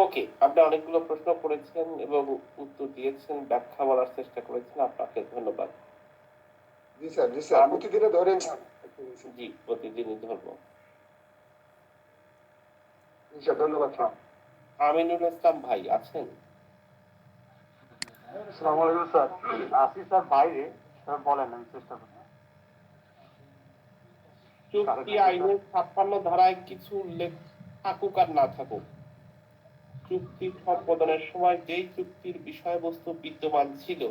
ওকে, আপনি অনেকগুলো প্রশ্ন করেছেন এবং উত্তর দিয়েছেন, ব্যাখ্যা বলার চেষ্টা করেছেন, আপনাকে ধন্যবাদ। জি স্যার প্রতিদিনে ধরেন স্যার। জি, প্রতিদিনই ধরবো। জি স্যার, ধন্যবাদ স্যার। আমিনুল ইসলাম ভাই আছেন? আসসালামু আলাইকুম স্যার। আসি স্যার বাইরে, স্যার বলেন, আমি চেষ্টা করব। চুক্তি আইনের ৫৬ ধারায় কিছু উল্লেখ থাকুক আর না থাকুক, চুক্তি সম্পাদনের সময় যেই চুক্তির বিষয়বস্তু বিদ্যমান ছিল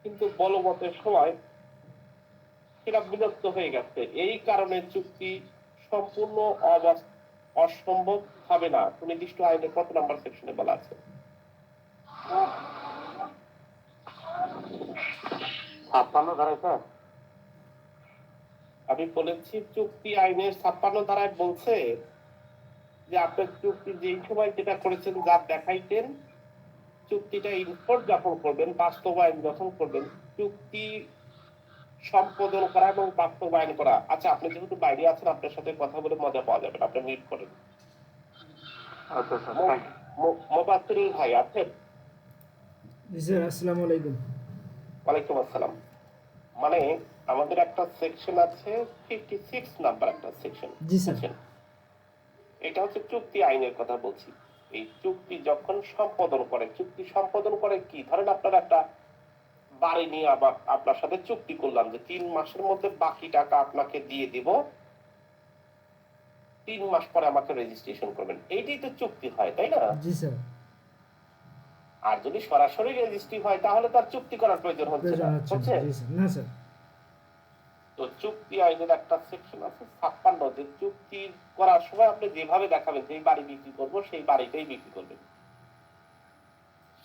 কিন্তু বলবতের সময় সেটা বিলুপ্ত হয়ে গেছে, এই কারণে চুক্তি সম্পূর্ণ অসম্ভব হবে না, সুনির্দিষ্ট আইনে কত নাম্বার সেকশনে বলা আছে? ৫৬ ধারায় স্যার। আমি বলেছি চুক্তি আইনের ৫৬ ধারায় বলছে যে আপনার চুক্তি যেই সময় যেটা করেছেন, যা দেখাইতেন, চুক্তিটা ইনফোর্স যখন করবেন, বাস্তবায়ন যখন করবেন, চুক্তি সম্পাদন করা এবং বাস্তবায়ন করা। আচ্ছা, আপনি যেহেতু বাইরে আছেন, আপনার সাথে কথা বলে মজা পাওয়া যাবে না, আপনি মিউট করেন। আচ্ছা স্যার, থ্যাংক ইউ। মোবাত্তিল ভাই আছেন? জি স্যার, আসসালামু আলাইকুম। ওয়ালাইকুম আসসালাম। মানে আমাদের একটা সেকশন আছে 56 নাম্বার একটা সেকশন। জি স্যার। এটা হচ্ছে চুক্তি আইনের কথা বলছি। এই চুক্তি যখন সম্পাদন করে, চুক্তি সম্পাদন করে কি, ধরেন আপনার একটা বাড়ি নিয়ে আবার আপনার সাথে চুক্তি করলাম যে 3 মাসের মধ্যে বাকি টাকা আপনাকে দিয়ে দিব, 3 মাস পরে আমাকে রেজিস্ট্রেশন করবেন, এইটাই তো চুক্তি হয়, তাই না? জি স্যার। আর যদি সরাসরি রেজিস্ট্রি হয় তাহলে তার চুক্তি করার প্রয়োজন হচ্ছে না, হচ্ছে? জি স্যার। না স্যার। তো চুক্তি আইনের একটা সেকশন আছে ৫৬, যে চুক্তি করার সময় আপনি যেভাবে দেখাবেন যে এই বাড়ি বিক্রি করব, সেই বাড়িটাই বিক্রি করবেন,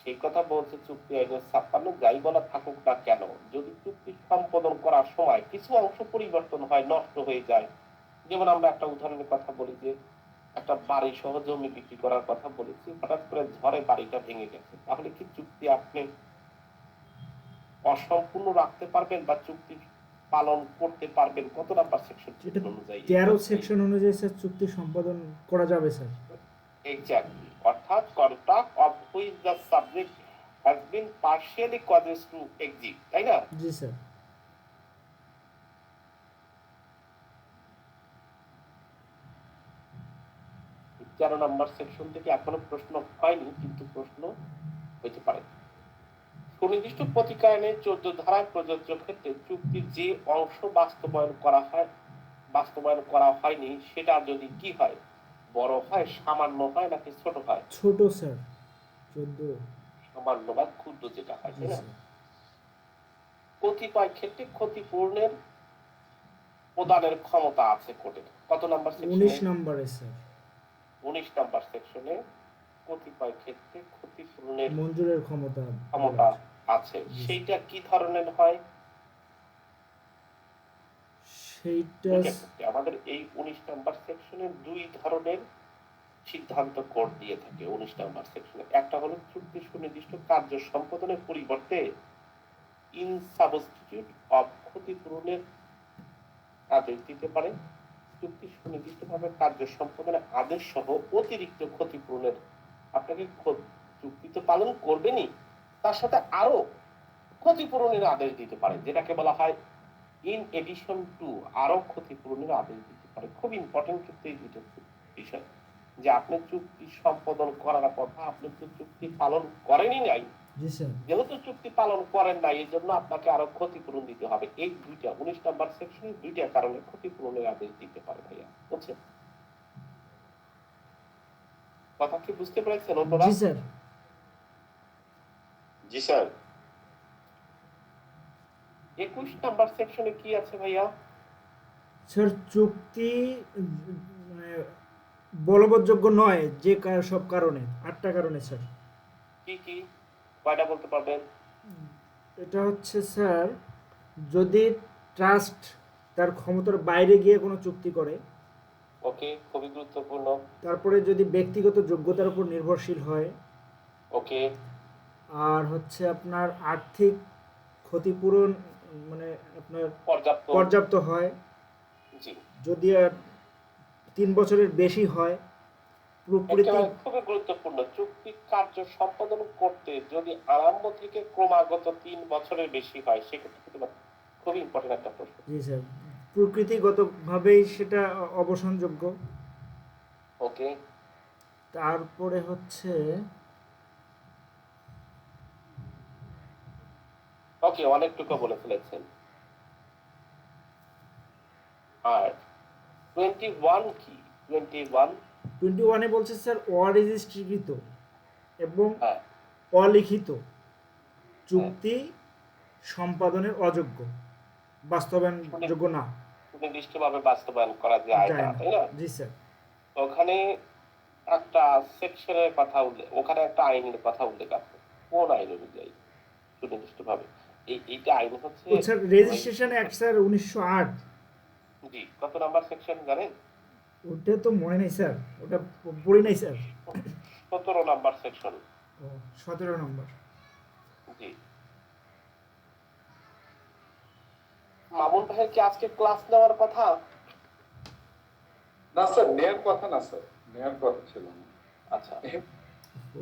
সেই কথা বলছে চুক্তি আইনের ৫৬। যাই বলা থাকুক না কেন, যদি চুক্তি সম্পাদন করার সময় কিছু অংশ পরিবর্তন হয়, নষ্ট হয়ে যায়, যেমন আমরা একটা উদাহরণের কথা বলি যে একটা বাড়ি সহ জমি বিক্রি করার কথা বলেছি, হঠাৎ করে ঝড়ে বাড়িটা ভেঙে গেছে, তাহলে কি চুক্তি আপনি অসম্পূর্ণ রাখতে পারবেন বা চুক্তি পালন করতে পারবেন? কত নাম্বার সেকশন অনুযায়ী? 13 সেকশন অনুযায়ী স্যার চুক্তি সম্পাদন করা যাবে স্যার। এক্স্যাক্টলি, অর্থাৎ contract of which the subject has been partially causes to exist, তাই না? জি স্যার। তেরো নাম্বার সেকশন থেকে এখনো প্রশ্ন হয়নি, কিন্তু প্রশ্ন হতে পারে। সুনির্দিষ্ট প্রতিকারণে 14 ধারায় প্রযোজ্য ক্ষেত্রে চুক্তির যে অংশ বাস্তবায়ন করা হয়নি সেটা যদি কি হয়, বড় হয়, সামান্য হয়, নাকি ছোট হয়? ছোট স্যার, 14। সামান্য বা ক্ষুদ্র যেটা হয়, জি তাই না? স্যার। কতিপয় ক্ষেত্রে ক্ষতিপূরণের প্রদানের ক্ষমতা আছে কোর্টের। কত নাম্বার সেকশনে? 19 নম্বরে স্যার। 19 নাম্বার সেকশনে কতিপয় ক্ষেত্রে ক্ষতিপূরণের মঞ্জুরের ক্ষমতা আছে। সেইটা কি ধরনের হয়? সেইটা আমাদের এই 19 নাম্বার সেকশনে 2 ধরনের সিদ্ধান্ত কোর্ট দিয়ে থাকে 19 নাম্বার সেকশনে। একটা হলো চুক্তি সুনির্দিষ্ট কার্য সম্পাদনের পরিবর্তে ইন সাবস্টিটিউট অফ ক্ষতিপূরণের আদেশ দিতে পারে। চুক্তি সুনির্দিষ্টভাবে কার্য সম্পাদনের আদেশ সহ অতিরিক্ত ক্ষতিপূরণের, আপনাকে চুক্তি তো পালন করবেনই, তার সাথে আরো ক্ষতিপূরণের আদেশ দিতে পারে, যেটাকে বলা হয় ইন এডিশন টু, আরো ক্ষতিপূরণের আদেশ দিতে পারে। খুব ইম্পর্টেন্ট কিন্তু এই দুটো বিষয়, যে আপনি চুক্তি সম্পাদন করার কথা, আপনি তো চুক্তি পালন করেনই নাই। জি স্যার। যেহেতু চুক্তি পালন করেন নাই, এই জন্য আপনাকে আরো ক্ষতিপূরণ দিতে হবে। এই দুইটা 19 নাম্বার সেকশনে 2টা কারণে ক্ষতিপূরণের আদেশ দিতে পারে। ভাইয়া বুঝছেন কথা কি বুঝতে পেরেছেন অন্যরা? জি স্যার। জি স্যার। 21 নাম্বার সেকশনে কি আছে ভাইয়া? স্যার চুক্তি মানে বলবৎযোগ্য নয় যে সব কারণে, 8টা কারণে স্যার। কি কি কয়টা বলতে পারবেন? এটা হচ্ছে স্যার, যদি ট্রাস্ট তার ক্ষমতার বাইরে গিয়ে কোনো চুক্তি করে, ওকে, খুবই গুরুত্বপূর্ণ। তারপরে যদি ব্যক্তিগত যোগ্যতার উপর নির্ভরশীল হয়, ওকে, আর হচ্ছে আপনার আর্থিক ক্ষতিপূরণ মানে আপনার পর্যাপ্ত হয়, জি, যদি আর 3 বছরের বেশি হয়, প্রকৃতি একেবারে খুবই গুরুত্বপূর্ণ। চুক্তি কার্য সম্পাদন করতে যদি আরম্ভ থেকে ক্রমাগত 3 বছরের বেশি হয় সেক্ষেত্রে কিন্তু খুবই ইম্পর্টেন্ট একটা প্রশ্ন। জি স্যার, প্রকৃতিগতভাবেই সেটা অবসানযোগ্য। ওকে, তারপরে হচ্ছে ওকে, অনেকটুকু বলে ফেলেছেন। আর 21 কি? 21 21-এ বলছে স্যার অরেজিস্ট্রিকৃত এবং হ্যাঁ অলিখিত চুক্তি সম্পাদনের অযোগ্য, বাস্তবায়নযোগ্য না, সুনির্দিষ্টভাবে বাস্তবায়ন করা যায় যায় না, না। তাই না? জি স্যার। ওখানে একটা সেকশনের কথা উল্লেখ, ওখানে একটা আইনের কথা উল্লেখ আছে। কোন আইন অনুযায়ী সুনির্দিষ্টভাবে? এইটা আইন হচ্ছে ও স্যার রেজিস্ট্রেশন অ্যাক্ট স্যার 1908। জি, কত নাম্বার সেকশন জানেন? ওটা তো মনে নেই স্যার, ওটা পড়ি নাই স্যার। 17 number section. ও 17 নম্বর। জি। মামুন ভাইয়ের কি আজকে ক্লাস নেওয়ার কথা? না স্যার, নেয়ার কথা না স্যার, নেয়ার কথা ছিল না। আচ্ছা, ও